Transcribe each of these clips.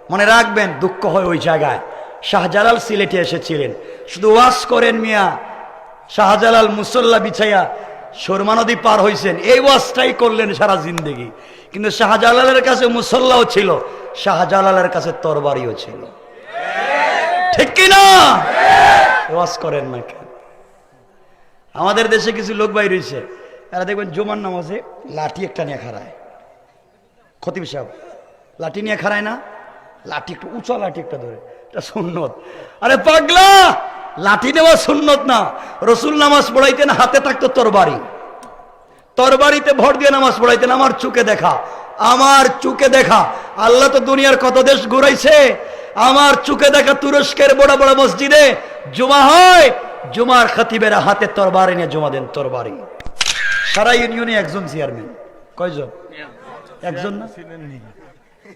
মনে রাখবেন, দুঃখ হয় ওই জায়গায়। শাহজালাল সিলেটে এসেছিলেন, শুধু ওয়াজ করেন মিয়া। শাহজালাল মুসল্লা বিছাইয়া সুরমা নদী পার হইছেন, এই ওয়াজটাই করলেন সারা জিন্দেগি। কিন্তু শাহজালালের কাছে মুসল্লাও ছিল, শাহজালালের কাছে তরবারিও ছিল। ঠিক কিনা? ওয়াজ করেন না কেন? আমাদের দেশে কিছু লোক বাইর হইছে, এরা দেখবেন জুমার নামাজে লাঠি একটা নিয়ে খাড়ায়। খতিব সাহেব লাঠি নিয়ে খাড়ায় না, লাঠি একটু উঁচা লাঠি একটা ধরে, এটা সুন্নত। আরে পাগলা, লাঠি নেওয়া সুন্নত না। রসুল নামাজ পড়াইতেন, হাতে থাকতো তরবারি, তরবারিতে ভর দিয়ে নামাজ পড়াইতেন। আমার চোখে দেখা, আমার চোখে দেখা। আল্লাহ তো দুনিয়ার কত দেশ ঘুরাইছে। আমার চোখে দেখা তুরস্কের বড় বড় মসজিদে জুমা হয়, জুমার খতিবেরা হাতে তরবারি নিয়ে জমা দেন। তরবারি। সারা ইউনিয়নে একজন চেয়ারম্যান। কয়জন? একজন না?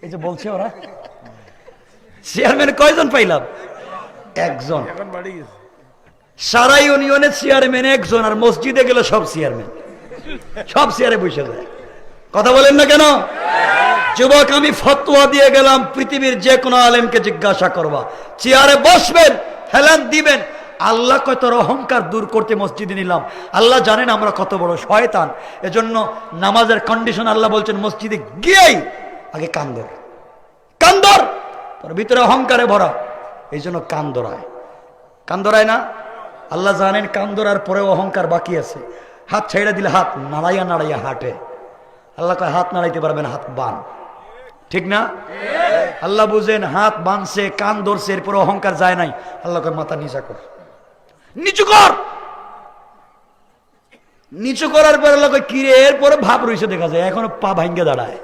এই যে বলছে ওরা, চেয়ারম্যান কয়জন পাইলাম? একজন। সারা ইউনিয়নে চেয়ারম্যান একজন, আর মসজিদে গেলে সব চেয়ারম্যান, সব চেয়ারে বসে যায়। কথা বলেন না কেন? যুবক, আমি ফতোয়া দিয়ে গেলাম, পৃথিবীর যে কোনো আলেমকে জিজ্ঞাসা করবা, চেয়ারে বসবেন, হেলান দিবেন। আল্লাহ কয় তোর অহংকার দূর করতে মসজিদে নিলাম। আল্লাহ জানেন আমরা কত বড় শয়তান। এজন্য নামাজের কন্ডিশন আল্লাহ বলছেন, মসজিদে গিয়েই আগে কান্দর, কান্দর, তোর ভিতরে অহংকারে ভরা, এই জন্য কান্দরায়। কান্দরায় না? আল্লাহ জানেন কান্দরার পরেও অহংকার বাকি আছে। হাত ছেড়ে দিলে হাত নাড়াইয়া নাড়াইয়া হাঁটে। আল্লাহ কয় হাত নাড়াইতে পারবেন, হাত বান। ঠিক না? আল্লাহ বুঝেন হাত বানছে, কান ধরছে, এরপরে অহংকার যায় নাই। আল্লাহ কয় মাথা নিচা কর, নিচু কর। নিচু করার পর আল্লাহ কয় কিরে, এরপরে ভাব রয়েছে দেখা যায়, এখনো পা ভাঙ্গে দাঁড়ায়।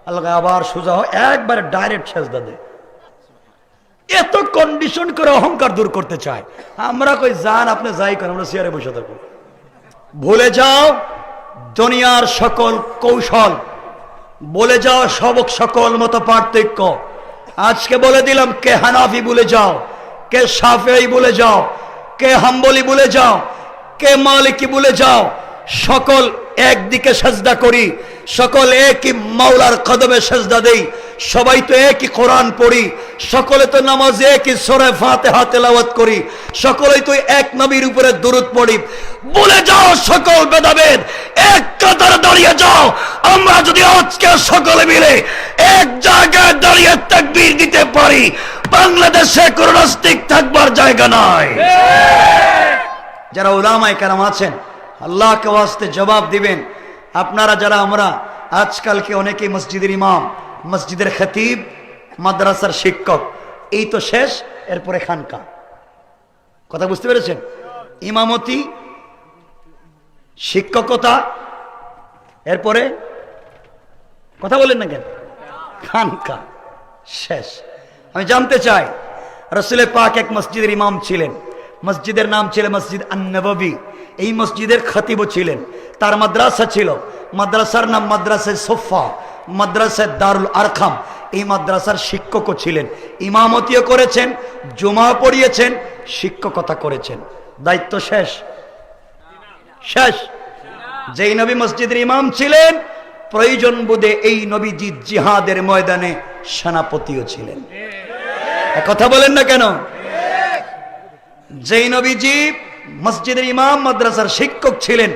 আল্লাহ কয় আবার সোজা হয়, একবারে ডাইরেক্ট সেজদা দে। এত কন্ডিশন করে অহংকার দূর করতে চায়। আমরা কই যান, আপনি যাই করেন, আমরা চেয়ারে বসে থাকবো। ভুলে যাও দুনিয়ার সকল কৌশল, বলে যাও সবক সকল মত পার্থক্য। আজকে বলে দিলাম, কে হানাফি বলে যাও, কে শাফেঈ বলে যাও, কে হাম্বলি বলে যাও, কে মালিকি বলে যাও, সকল একদিকে সেজদা করি, সকল একই মাওলার কদমে সেজদা দেই, সবাই তো একই কোরআন পড়ি, সকলে তো নামাজে একই সূরা ফাতিহা তেলাওয়াত করি, সকলেই তো এক নবীর উপরে দরুদ পড়ি। বলে যাও সকল ভেদাভেদ, এক কাতারে দাঁড়িয়ে যাও। আমরা যদি আজকে সকলে মিলে এক জায়গায় দাঁড়িয়ে তাকবীর দিতে পারি, বাংলাদেশে কোনো নাস্তিক থাকবার জায়গা নাই। যারা উলামায়ে কেরাম আছেন, আল্লাহকে ওয়াস্তে জবাব দিবেন। আপনারা যারা, আমরা আজকালকে অনেকেই মসজিদের ইমাম, মসজিদের খতিব, মাদ্রাসার শিক্ষক, এই তো শেষ, এরপরে খানকা। কথা বুঝতে পেরেছেন? ইমামতি, শিক্ষকতা, এরপরে কথা বলেন না কেন, খানকা শেষ। আমি জানতে চাই, রাসূল পাক এক মসজিদের ইমাম ছিলেন, মসজিদের নাম ছিল মসজিদ আন-নববী। এই মসজিদের খতিবও ছিলেন, তার মাদ্রাসা ছিল, মাদ্রাসার নাম মাদ্রাসায়ে সুফা, মাদ্রাসায়ে দারুল আরকাম। এই মাদ্রাসার শিক্ষকও ছিলেন, ইমামতিও করেছেন, জুমা পড়িয়েছেন, শিক্ষকতা করেছেন। দায়িত্ব শেষ? শেষ। যেই নবী মসজিদের ইমাম ছিলেন, প্রয়োজন বোধে এই নবীজি জিহাদের ময়দানে সেনাপতিও ছিলেন। কথা বলেন না কেন? যেই নবীজি মসজিদের ইমাম, মাদ্রাসার শিক্ষক ছিলেন,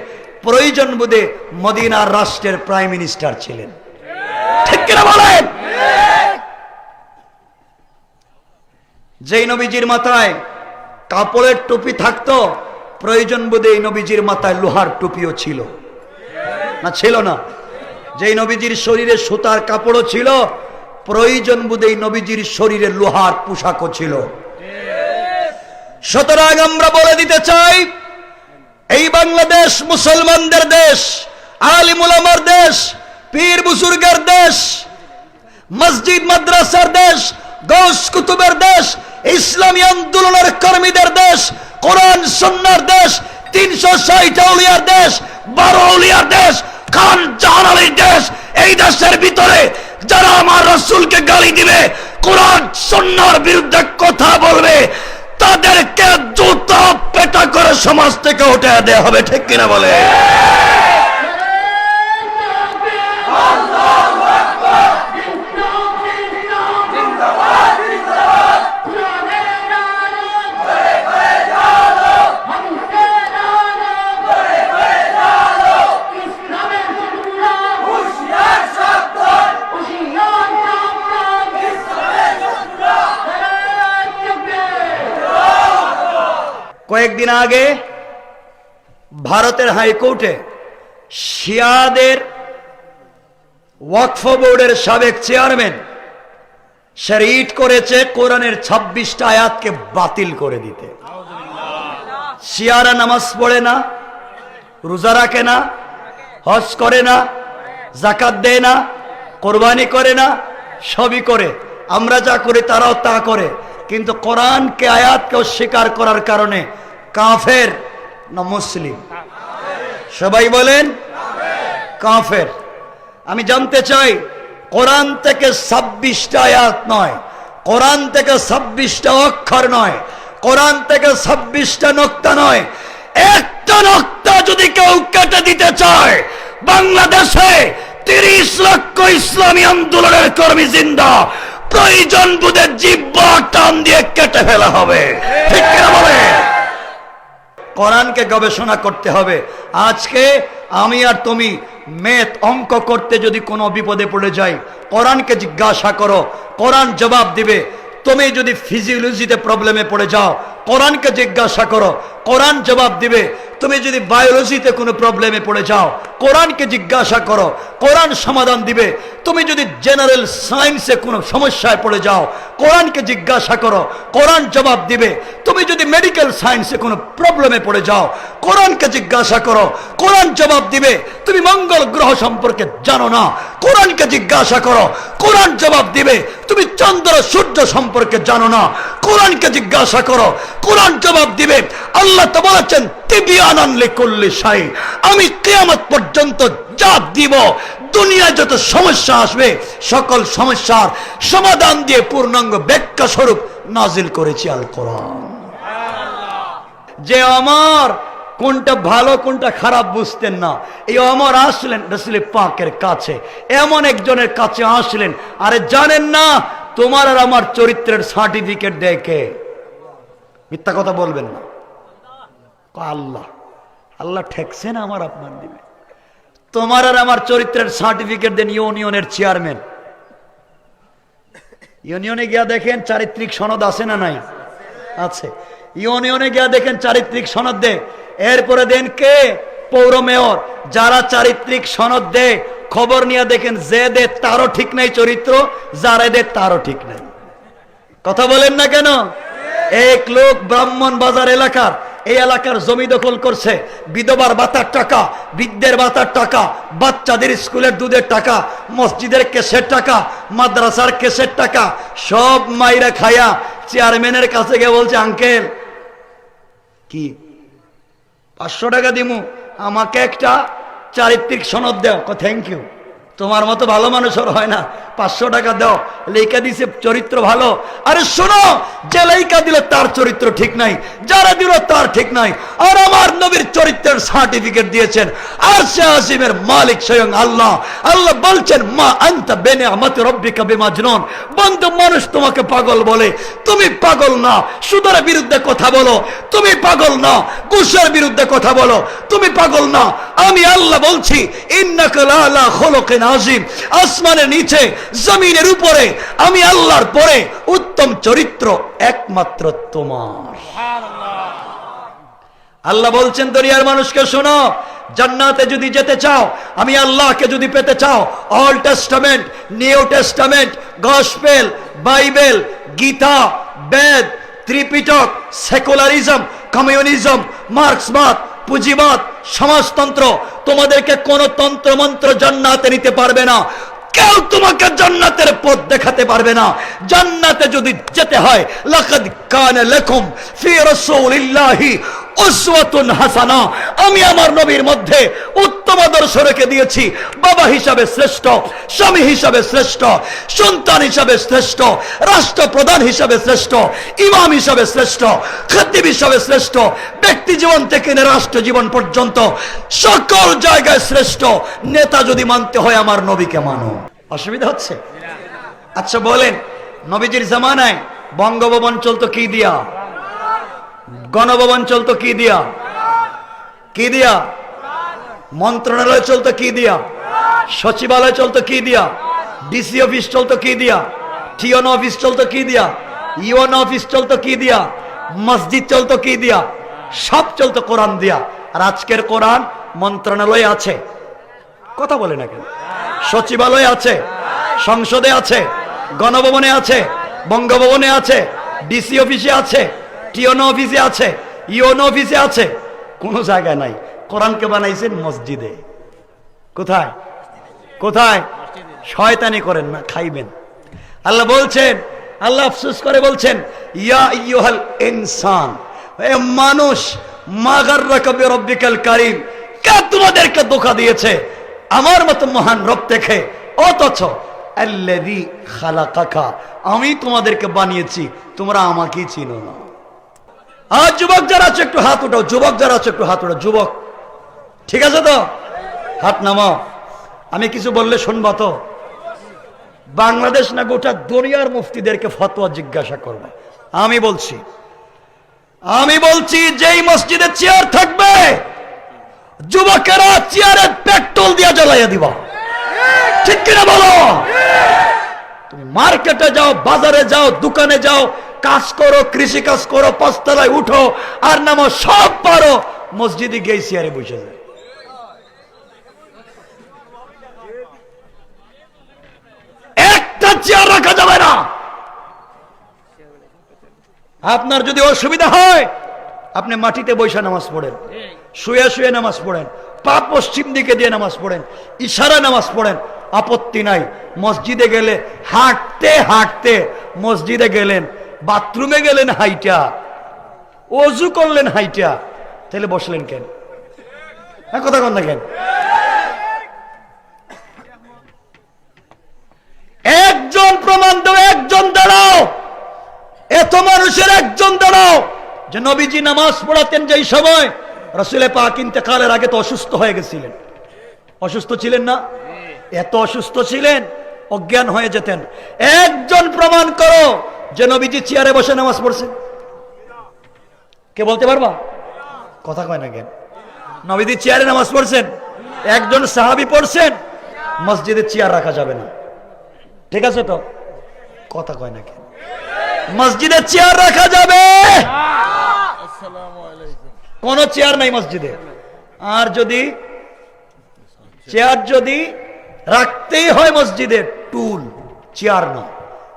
প্রয়োজন বোধে মদিনার রাষ্ট্রের প্রাইম মিনিস্টার ছিলেন। ঠিক কিনা বলেন? যেই নবীজির মাথায় কাপড়ের টুপি থাকতো, প্রয়োজন বোধে এই নবীজির মাথায় লোহার টুপিও ছিল না? ছিল না? যেই নবীজির শরীরে সুতার কাপড়ও ছিল, প্রয়োজন বোধে এই নবীজির শরীরে লোহার পোশাকও ছিল। সুতরাং আমরা বলে দিতে চাই, এই বাংলাদেশ মুসলমানদের দেশ, আলিম উলামার দেশ, পীর বুজুর্গের দেশ, মসজিদ মাদ্রাসার দেশ, গৌস কুতুবের দেশ, ইসলামী আন্দোলনের কর্মীদের দেশ, কোরআন সুন্নাহর দেশ, 360 আউলিয়ার দেশ, 12 আউলিয়ার দেশ, খান জাহান আলীর দেশ। এই দেশের ভিতরে যারা আমার রাসূলকে গালি দিবে, কোরআন সুন্নাহর বিরুদ্ধে কথা বলবে, তাদেরকে জুতা পেটা করে সমাজ থেকে উঠে দেওয়া হবে। ঠিক কিনা বলে? আল্লাহু আকবার, জিন্দাবাদ, কয়েকদিন আগে ভারতের হাইকোর্টে শিয়াদের ওয়াকফ বোর্ডের সাবেক চেয়ারম্যান সে রিট করেছে কোরআনের 26টা আয়াতকে বাতিল করে দিতে। শিয়ারা নামাজ পড়ে না, রোজা রাখে না, হজ করে না, যাকাত দেয় না, কোরবানি করে না, সবই করে। আমরা যা করি তারাও তা করে, কিন্তু কোরআনকে আয়াতকে অস্বীকার করার কারণে কাফের না মুসলিম? সবাই বলেন কাফের। আমি জানতে চাই, কোরআন থেকে 26টা আয়াত নয়, কোরআন থেকে 26টা অক্ষর নয়, কোরআন থেকে 26টা নোক্তা নয়, একটা নোক্তা যদি কেউ কেটে দিতে চায়, বাংলাদেশে 30 লক্ষ ইসলামী আন্দোলনের কর্মী জিন্দা, প্রয়োজন বুঝে জিহ্বা টান দিয়ে কেটে ফেলা হবে। ঠিক কিনা বলে? কোরআনকে গবেষণা করতে হবে। আজকে আমি আর তুমি ম্যাথ অঙ্ক করতে যদি কোনো বিপদে পড়ে যাই, কোরআনকে জিজ্ঞাসা করো, কোরআন জবাব দিবে। তুমি যদি ফিজিওলজিতে প্রবলেমে পড়ে যাও, কোরআনকে জিজ্ঞাসা করো, কোরআন জবাব দিবে। তুমি যদি বায়োলজিতে কোনো প্রবলেমে পড়ে যাও, কোরআনকে জিজ্ঞাসা করো, কোরআন সমাধান দিবে। তুমি যদি জেনারেল সায়েন্সে কোনো সমস্যায় পড়ে যাও, কোরআনকে জিজ্ঞাসা করো, কোরআন জবাব দিবে। তুমি যদি মেডিকেল সায়েন্সে কোনো প্রবলেমে পড়ে যাও, কোরআনকে জিজ্ঞাসা করো, কোরআন জবাব দিবে। তুমি মঙ্গল গ্রহ সম্পর্কে জানো না, কোরআনকে জিজ্ঞাসা করো, কোরআন জবাব দিবে। তুমি চন্দ্র সূর্য সম্পর্কে জানো না, কোরআনকে জিজ্ঞাসা করো, কোরআন জবাব দিবে। আল্লাহ তো বলেছেন তিবিয়ানান লিকুল্লি শাই, আমি কিয়ামত পর্যন্ত যা দিব, দুনিয়ায় যত সমস্যা আসবে সকল সমস্যার সমাধান দিয়ে পূর্ণাঙ্গ ব্যাখ্যা স্বরূপ নাজিল করেছি আল কোরআন। যে আমার কোনটা ভালো কোনটা খারাপ বুঝতেন না, এই অমর আসলেন রাসূল পাকের কাছে, এমন একজনের কাছে আসলেন, আরে জানেন না তোমার আর আমার চরিত্রের সার্টিফিকেট দেয় কে? মিথ্যা কথা বলবেন না। আল্লাহ, আল্লাহ ঠেকছে না আমার আপনার দিবে। তোমার আর আমার চরিত্রের সার্টিফিকেট দেন ইউনিয়নের চেয়ারম্যান। ইউনিয়নে গিয়া দেখেন চারিত্রিক সনদ আছে না নাই? আছে। ইউনিয়নে গিয়া দেখেন চারিত্রিক সনদ দে। এরপরে দেন কে? পৌর মেয়র। যারা চারিত্রিক সনদ দে, খবর নিয়ে দেখেন যে দে তারও ঠিক নাই চরিত্র, যারা দে তারও ঠিক নাই। কথা বলেন না কেন? এক লোক ব্রাহ্মণ বাজার এলাকার, এই এলাকার জমি দখল করছে, বিধবার ভাতার টাকা, বৃদ্ধের ভাতার টাকা, বাচ্চাদের স্কুলের দুধের টাকা, মসজিদের কেসের টাকা, মাদ্রাসার কেসের টাকা সব মাইরা খায়া চেয়ারম্যানের কাছে গিয়ে বলছে, আঙ্কেল কি 500 টাকা দিমু, আমাকে একটা চারিত্রিক সনদ দাও। থ্যাংক ইউ, তোমার মতো ভালো মানুষের হয় না, 500 টাকা দাও। লেখা দিছে চরিত্র ভালো। আরে শোনো, যে লেখা দিল তার চরিত্র ঠিক নাই, যারা দিল তার ঠিক নাই। আর আমার নবীর চরিত্রের সার্টিফিকেট দিয়েছেন আরশে আজিমের মালিক স্বয়ং আল্লাহ। আল্লাহ বলছেন, মা আনতা বিনিআমাতি রাব্বিকা বিমাজনুন। বন্ধু, মানুষ তোমাকে পাগল বলে, তুমি পাগল না। সুদের বিরুদ্ধে কথা বলো, তুমি পাগল না। ঘুষের বিরুদ্ধে কথা বলো, তুমি পাগল না। আমি আল্লাহ বলছি, ইন্নাকা লাআলা খুলুকিন আযীম। আসমানের নিচে, জমিনের উপরে, আমি আল্লাহর পরে উত্তম চরিত্র একমাত্র তোমার। আল্লাহ বলছেন দুনিয়ার মানুষকে, শোনো, জান্নাতে যদি যেতে চাও, আমি আল্লাহকে যদি পেতে চাও, old testament, new testament, gospel, Bible, Gita, Veda, Tripitaka, secularism, communism, মার্ক্সবাদ, পুঁজিবাদ, সমাজতন্ত্র, তোমাদেরকে কোন তন্ত্র মন্ত্র জান্নাতে নিতে পারবে না। কেউ তোমাকে জান্নাতের পথ দেখাতে পারবে না। জান্নাতে যদি যেতে হয়, লাকাদ কানা লাকুম ফি রাসূলিল্লাহি উসওয়াতুন হাসানা। আমি আমার নবীর মধ্যে উত্তম আদর্শ রেখে দিয়েছি। বাবা হিসাবে শ্রেষ্ঠ, স্বামী হিসাবে শ্রেষ্ঠ, সন্তান হিসাবে শ্রেষ্ঠ, রাষ্ট্রপ্রধান হিসাবে শ্রেষ্ঠ, ইমাম হিসাবে শ্রেষ্ঠ, খতিব হিসাবে শ্রেষ্ঠ, ব্যক্তি জীবন থেকে রাষ্ট্র জীবন পর্যন্ত সকল জায়গায় শ্রেষ্ঠ। নেতা যদি মানতে হয়, আমার নবীকে মানো। অসুবিধা হচ্ছে? আচ্ছা বলেন, নবীজির জামানায় বঙ্গভবন চলতো কি দিয়া? গণভবন চলতো কি দিয়া? কি দিয়া? মন্ত্রণালয় চলতো কি দিয়া? সচিবালয় চলতো কি দিয়া? ডিসি অফিস চলতো কি দিয়া? টিওন অফিস চলতো কি দিয়া? ইউএন অফিস চলতো কি দিয়া? মসজিদ চলতো কি দিয়া? সব চলতো কোরআন দিয়া। আর আজকের কোরআন মন্ত্রণালয়ে আছে, কথা বলে না কেন, সচিবালয়ে আছে, সংসদে আছে, গণভবনে আছে, বঙ্গভবনে আছে, ডিসি অফিসে আছে, টিওনো অফিসে আছে, ইওনো অফিসে আছে, কোন জায়গায় নাই। কোরআনকে বানাইছেন মসজিদে। কোথায় কোথায়? শয়তানি করেন না, খাইবেন। আল্লাহ বলছেন, আল্লাহ আফসোস করে বলছেন, ইয়া আইয়ুহাল ইনসান, এ মানুষ, মা গাররাকা বিরাব্বিকাল কারীম, কে তোমাদেরকে ধোঁকা দিয়েছে আমার মত মহান রব থেকে? অথচ আল্লাযী খালাকাকা, আমি তোমাদেরকে বানিয়েছি, তোমরা আমাকেই চিনো না। আর যুবক যারা আছে একটু হাত উঠাও, যুবক যারা আছে একটু হাত উঠাও, যুবক ঠিক আছে তো? হাত নামাও। আমি কিছু বললে শুনবা তো? বাংলাদেশ না গোটা দুনিয়ার মুফতিদেরকে ফতোয়া জিজ্ঞাসা করবে। আমি বলছি যেই মসজিদে চেয়ার থাকবে, যুবকেরা চেয়ারে পেট্রোল দিয়ে জ্বালাইয়া দিবা, ঠিক কিনা বলো? তুমি মার্কেটে যাও, বাজারে যাও, দোকানে যাও, কাজ করো, কৃষি কাজ করো, পাঁচতলায় উঠো আর নামো, সব পারো, মসজিদে গিয়ে চেয়ারে বসে যায়। একটা চেয়ার রাখা যাবে না। আপনার যদি অসুবিধা হয়, আপনি মাটিতে বসে নামাজ পড়েন, শুয়ে শুয়ে নামাজ পড়েন, পা পশ্চিম দিকে দিয়ে নামাজ পড়েন, ইশারা নামাজ পড়েন, আপত্তি নাই। মসজিদে গেলে হাঁটতে হাঁটতে মসজিদে গেলেন, বাথরুমে গেলেন হাইটা, ওযু করলেন হাইটা, তাহলে বসলেন কেন? কথা কন না কেন? একজন প্রমাণ দাও, একজন দাঁড়াও, এত মানুষের একজন দাঁড়াও যে নবীজি নামাজ পড়াতেন যেই সময়, রাসূল পাক ইন্তেকালের আগে তো অসুস্থ হয়ে গেছিলেন। অসুস্থ ছিলেন না? এত অসুস্থ ছিলেন, অজ্ঞান হয়ে যেতেন। একজন প্রমাণ করো যে নবীজি চেয়ারে বসে নামাজ পড়ছেন। কে বলতে পারবা? কথা কয় না কেন? নবীজি চেয়ারে নামাজ পড়ছেন, একজন সাহাবী পড়ছেন। মসজিদে চেয়ার রাখা যাবে না, ঠিক আছে তো? কথা কয় না কেন? মসজিদে চেয়ার রাখা যাবে? কোন চেয়ার নাই মসজিদে। আর যদি চেয়ার যদি রাখতেই হয় মসজিদে, টুল, চেয়ার না,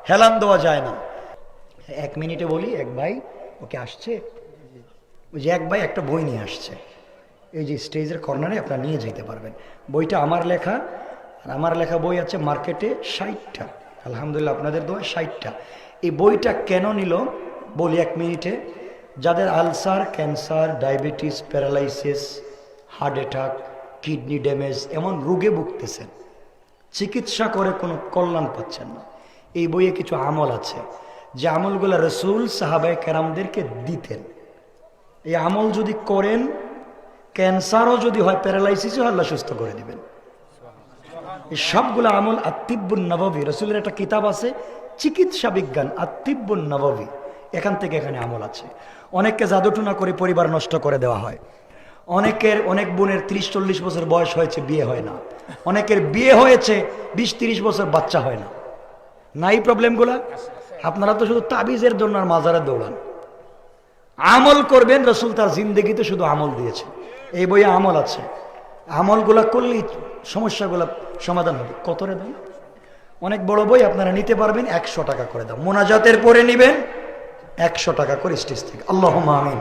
হেলান দেওয়া যায় না। 1 মিনিটে বলি, এক ভাই ওকে আসছে, ওই যে এক ভাই একটা বই নিয়ে আসছে, এই যে স্টেজের কর্নারে আপনারা নিয়ে যেতে পারবেন। বইটা আমার লেখা, আর আমার লেখা বই আছে মার্কেটে 60টা, আলহামদুলিল্লাহ আপনাদের দোয়া 60টা। এই বইটা কেন নিল বলি 1 মিনিটে। যাদের ulcer, cancer, diabetes, paralysis, heart attack, kidney damage, এমন রোগে ভুগতেছেন, চিকিৎসা করে কোনো কল্যাণ পাচ্ছেন না, এই বইয়ে কিছু আমল আছে যে আমলগুলো রাসূল সাহাবায়ে কেরামদেরকে দিতেন। এই আমল যদি করেন, ক্যান্সারও যদি হয়, প্যারালাইসিসও আল্লাহ সুস্থ করে দিবেন। এই সবগুলো আমল আত-তিব্বুন নববী, রাসূলের একটা কিতাব আছে চিকিৎসা বিজ্ঞান, আত-তিব্বুন নববী, এখান থেকে এখানে আমল আছে। অনেককে জাদুটুনা করে পরিবার নষ্ট করে দেওয়া হয়, অনেক বোনের 30-40 বছর বয়স হয়েছে, বিয়ে হয় না, অনেকের বিয়ে হয়েছে 20-30 বছর, বাচ্চা হয় না। নাই প্রবলেমগুলা? আপনারা তো শুধু তাবিজের জন্য আর মাজারে দৌড়ান। আমল করবেন, রাসূল তার জিন্দেগিতে শুধু আমল দিয়েছে, এই বইয়ে আমল আছে। আমলগুলা করলেই সমস্যাগুলো সমাধান হবে। কত রে দাম? অনেক বড় বই, আপনারা নিতে পারবেন 100 টাকা করে দাম। মোনাজাতের পরে নিবেন 100 টাকা করে স্টেজ থেকে। আল্লাহুম্মা আমিন।